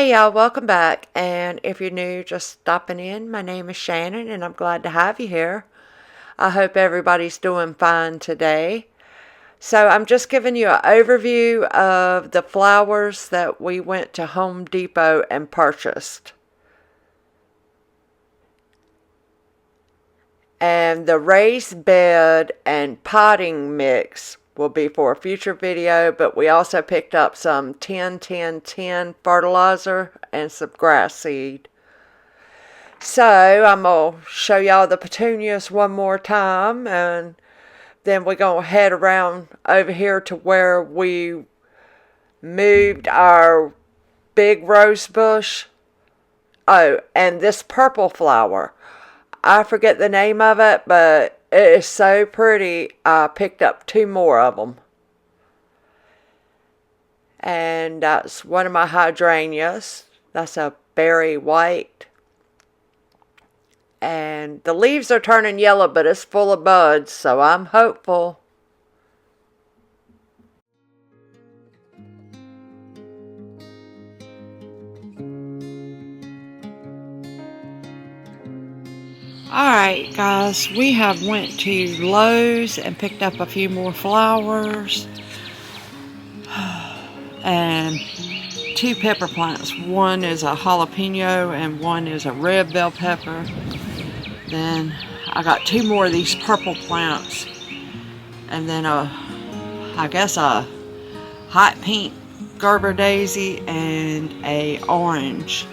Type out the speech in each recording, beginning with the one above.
Hey y'all, welcome back. And if you're new, just stopping in, my name is Shannon and I'm glad to have you here. I hope everybody's doing fine today. So I'm just giving you an overview of the flowers that we went to Home Depot and purchased. And the raised bed and potting mix will be for a future video, but we also picked up some 10-10-10 fertilizer and some grass seed. So I'm going to show y'all the petunias one more time, and then we're going to head around over here to where we moved our big rose bush. Oh, and this purple flower. I forget the name of it, but it is so pretty. I picked up 2 more of them. And that's one of my hydrangeas. That's a berry white. And the leaves are turning yellow, but it's full of buds, so I'm hopeful. Alright guys, we have went to Lowe's and picked up a few more flowers and 2 pepper plants. One is a jalapeno and one is a red bell pepper. Then I got 2 more of these purple plants, and then I guess a hot pink Gerber daisy and a orange.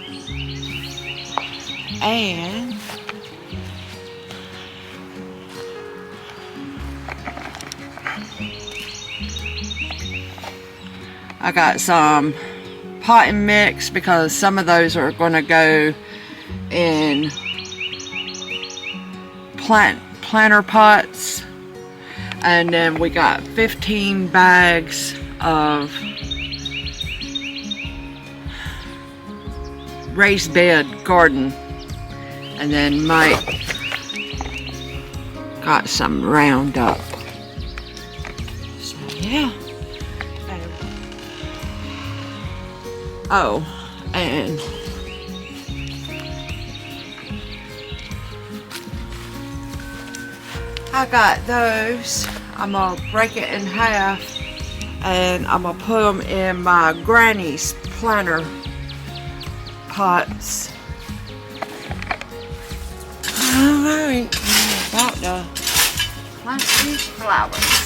And I got some potting mix because some of those are going to go in planter pots. And then we got 15 bags of raised bed garden. And then Mike got some Roundup. So yeah. Oh, and I got those. I'm gonna break it in half and I'm gonna put them in my granny's planter pots. Alright, we're about to plant these flowers.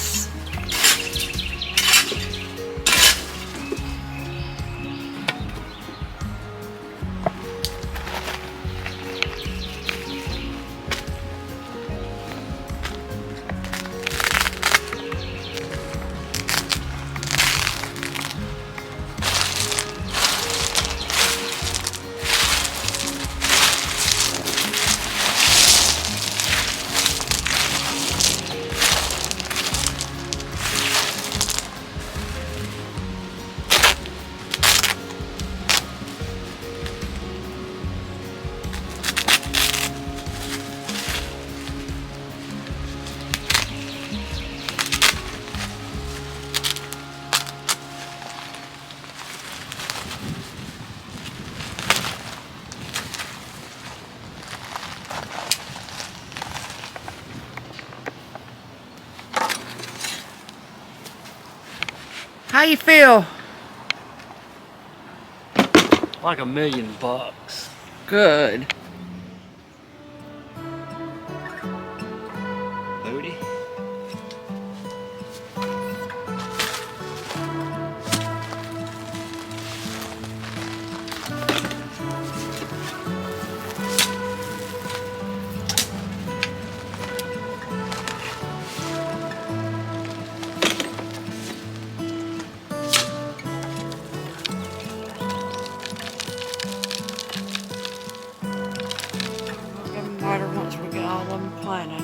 How you feel? Like $1,000,000. Good. Booty. Water once we get all of them planted.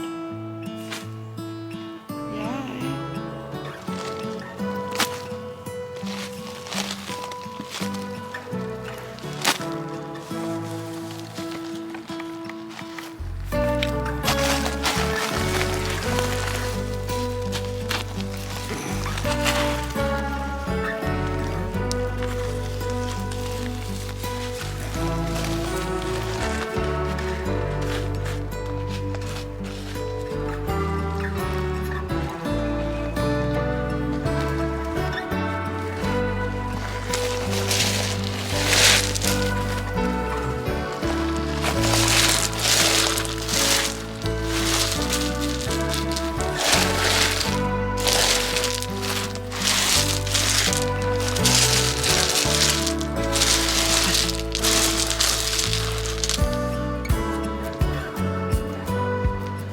Yay.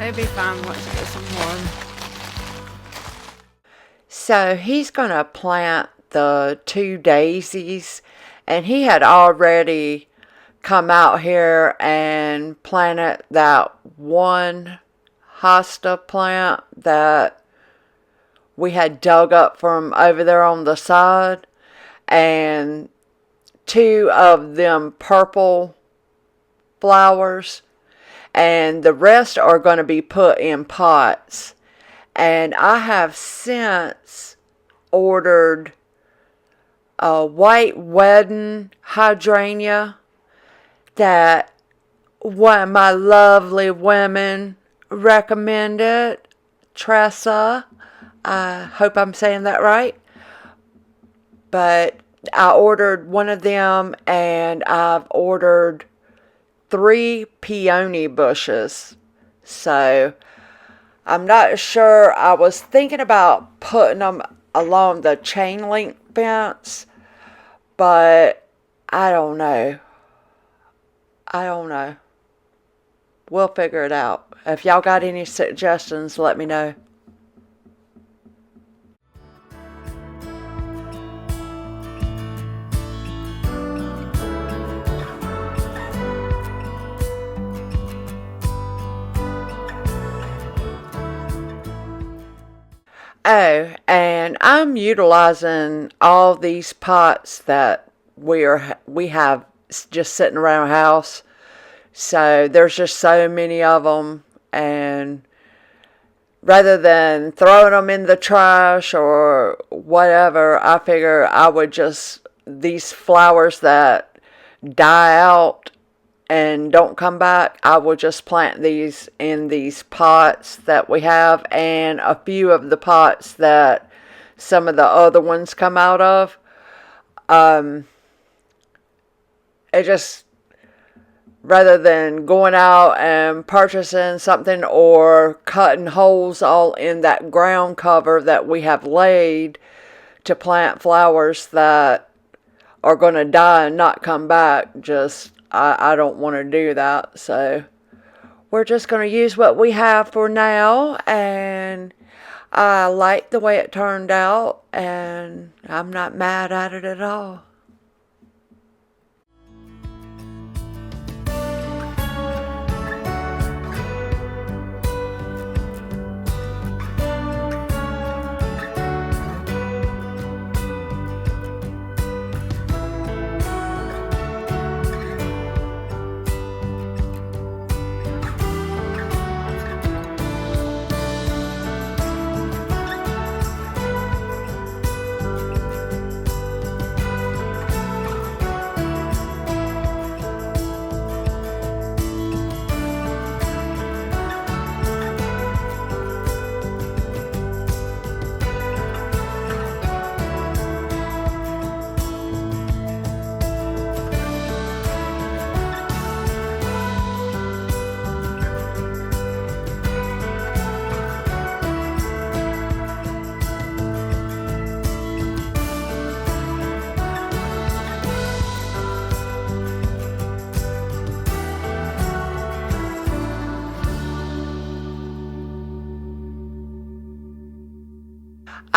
It'll be fine once I get some more. So he's going to plant the 2 daisies, and he had already come out here and planted that one hosta plant that we had dug up from over there on the side, and 2 of them purple flowers, and the rest are going to be put in pots. And I have since ordered a white wedding hydrangea that one of my lovely women recommended, Tressa. I hope I'm saying that right. But I ordered one of them, and I've ordered 3 peony bushes. So I'm not sure. I was thinking about putting them along the chain link fence, but I don't know. We'll figure it out. If y'all got any suggestions, let me know. Oh, and I'm utilizing all these pots that we have just sitting around our house. So there's just so many of them, and rather than throwing them in the trash or whatever, I figure I would just, these flowers that die out and don't come back, I will just plant these in these pots that we have, and a few of the pots that some of the other ones come out of. It just, rather than going out and purchasing something or cutting holes all in that ground cover that we have laid to plant flowers that are going to die and not come back, I don't want to do that. So we're just going to use what we have for now, and I like the way it turned out, and I'm not mad at it at all.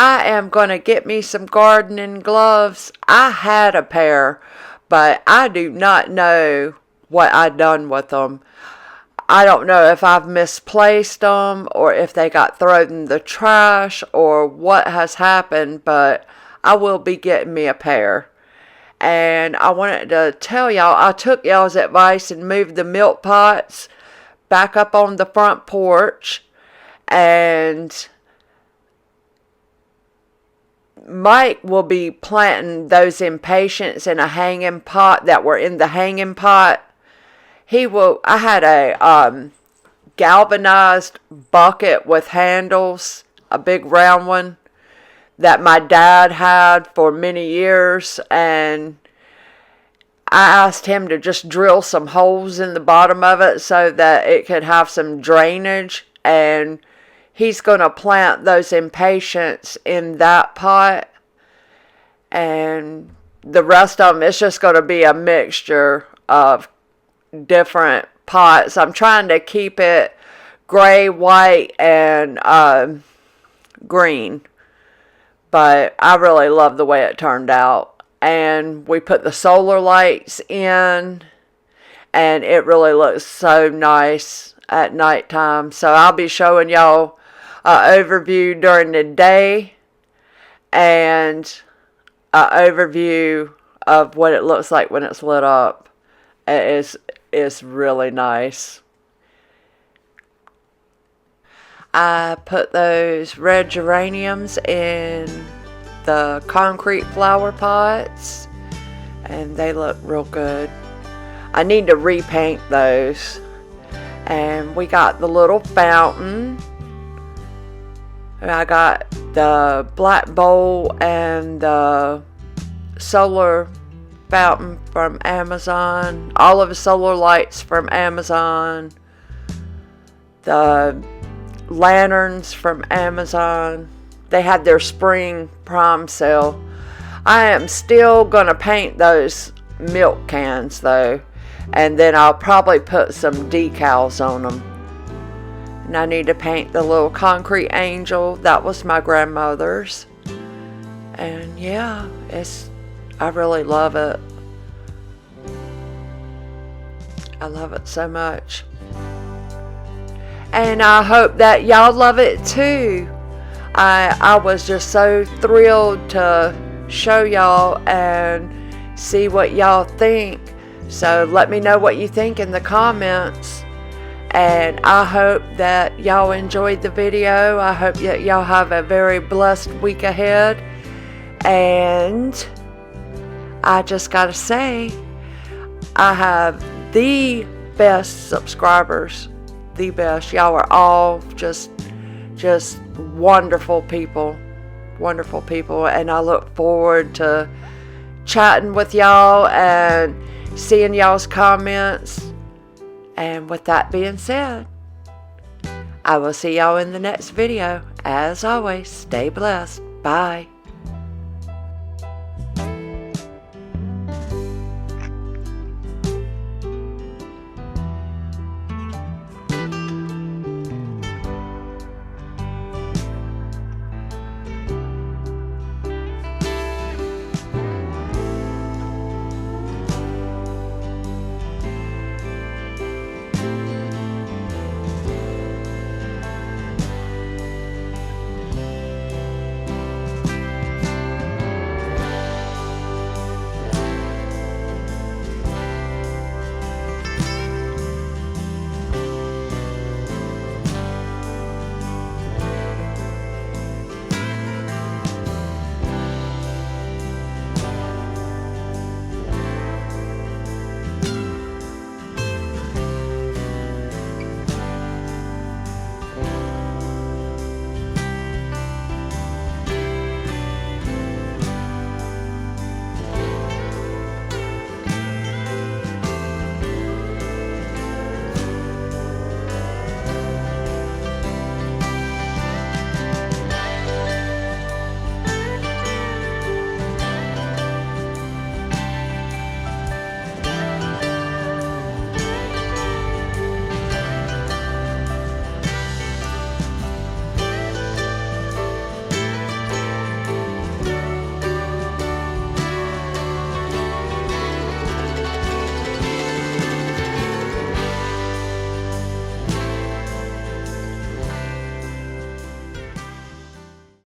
I am going to get me some gardening gloves. I had a pair, but I do not know what I done with them. I don't know if I've misplaced them or if they got thrown in the trash or what has happened, but I will be getting me a pair. And I wanted to tell y'all, I took y'all's advice and moved the milk pots back up on the front porch, and Mike will be planting those impatiens in a hanging pot that were in the hanging pot. I had a galvanized bucket with handles, a big round one, that my dad had for many years, and I asked him to just drill some holes in the bottom of it so that it could have some drainage, and he's going to plant those impatiens in that pot, and the rest of them, it's just going to be a mixture of different pots. I'm trying to keep it gray, white, and green. But I really love the way it turned out. And we put the solar lights in, and it really looks so nice at nighttime. So I'll be showing y'all an overview during the day and an overview of what it looks like when it's lit up. It's really nice. I put those red geraniums in the concrete flower pots, and they look real good. I need to repaint those. And we got the little fountain. I got the black bowl and the solar fountain from Amazon. All of the solar lights from Amazon. The lanterns from Amazon. They had their spring prime sale. I am still gonna paint those milk cans though, and then I'll probably put some decals on them. And I need to paint the little concrete angel. That was my grandmother's. And yeah, I really love it. I love it so much. And I hope that y'all love it too. I was just so thrilled to show y'all and see what y'all think. So let me know what you think in the comments. And I hope that y'all enjoyed the video. I hope that y'all have a very blessed week ahead. And I just gotta say, I have the best subscribers. The best. Y'all are all just wonderful people. Wonderful people. And I look forward to chatting with y'all and seeing y'all's comments. And with that being said, I will see y'all in the next video. As always, stay blessed. Bye.